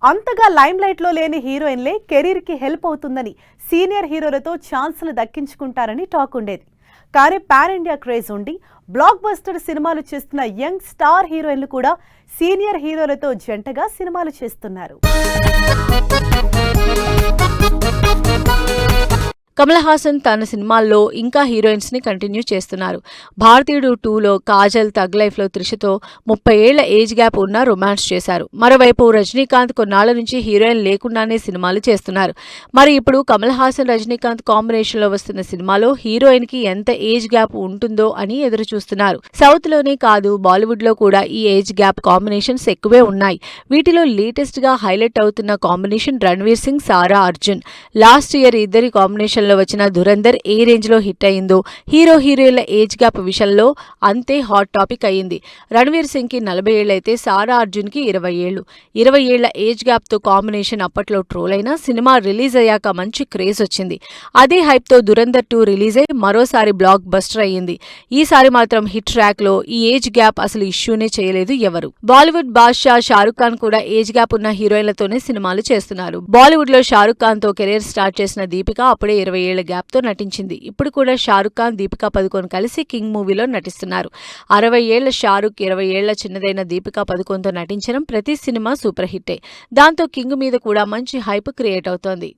అంతగా లైమ్లైట్లో లేని హీరోయిన్లే కెరీర్కి హెల్ప్ అవుతుందని సీనియర్ హీరోలతో ఛాన్సులు దక్కించుకుంటారని టాక్ ఉండేది. కానీ పాన్ ఇండియా క్రేజ్ ఉండి బ్లాక్ బస్టర్ సినిమాలు చేస్తున్న యంగ్ స్టార్ హీరోయిన్లు కూడా సీనియర్ హీరోలతో జంటగా సినిమాలు చేస్తున్నారు. కమల్ హాసన్ తన సినిమాల్లో ఇంకా హీరోయిన్స్ ని కంటిన్యూ చేస్తున్నారు. భారతీయుడు 2లో కాజల్, తగ్ లైఫ్లో త్రిషతో 30 ఏళ్ల ఏజ్ గ్యాప్ ఉన్న రొమాన్స్ చేశారు. మరోవైపు రజనీకాంత్ కొన్నాళ్ల నుంచి హీరోయిన్ లేకుండానే సినిమాలు చేస్తున్నారు. మరి ఇప్పుడు కమల్ హాసన్, రజనీకాంత్ కాంబినేషన్లో వస్తున్న సినిమాలో హీరోయిన్ కి ఎంత ఏజ్ గ్యాప్ ఉంటుందో అని ఎదురు చూస్తున్నారు. సౌత్ లోనే కాదు, బాలీవుడ్ లో కూడా ఈ ఏజ్ గ్యాప్ కాంబినేషన్స్ ఎక్కువే ఉన్నాయి. వీటిలో లేటెస్ట్ గా హైలైట్ అవుతున్న కాంబినేషన్ రణ్వీర్ సింగ్, సారా అర్జున్. లాస్ట్ ఇయర్ ఇద్దరి కాంబినేషన్ లో వచ్చిన ధురంధర్ ఏ రేంజ్ లో హిట్ అయిందో హీరోయిన్ల ఏజ్ గ్యాప్ విషయంలో అంతే హాట్ టాపిక్ అయింది. రణ్వీర్ సింగ్ కి 40 ఏళ్లైతే సారా అర్జున్ కి 20 ఏళ్లు. 20 ఏళ్ల ఏజ్ గ్యాప్ తో కాంబినేషన్ అప్పట్లో ట్రోల్ అయినా సినిమా రిలీజ్ అయ్యాక మంచి క్రేజ్ వచ్చింది. అదే హైప్ తో ధురంధర్ 2 రిలీజ్ అయి మరోసారి బ్లాక్ బస్టర్ అయ్యింది. ఈసారి మాత్రం హిట్ ట్రాక్ లో ఈ ఏజ్ గ్యాప్ అసలు ఇష్యూనే చేయలేదు ఎవరు. బాలీవుడ్ బాద్షా షారుఖ్ ఖాన్ కూడా ఏజ్ గ్యాప్ ఉన్న హీరోయిన్లతోనే సినిమాలు చేస్తున్నారు. బాలీవుడ్ లో షారుఖ్ ఖాన్ తో కెరీర్ స్టార్ట్ చేసిన దీపిక అప్పుడే 20 ఏళ్ల గ్యాప్ తో నటించింది. ఇప్పుడు కూడా షారుఖ్ ఖాన్, దీపికా పదుకోన్ కలిసి కింగ్ మూవీలో నటిస్తున్నారు. 60 ఏళ్ల షారుఖ్ 20 ఏళ్ల చిన్నదైన దీపికా పదుకోన్తో నటించడం ప్రతి సినిమా సూపర్ హిట్టే. దాంతో కింగ్ మీద కూడా మంచి హైప్ క్రియేట్ అవుతోంది.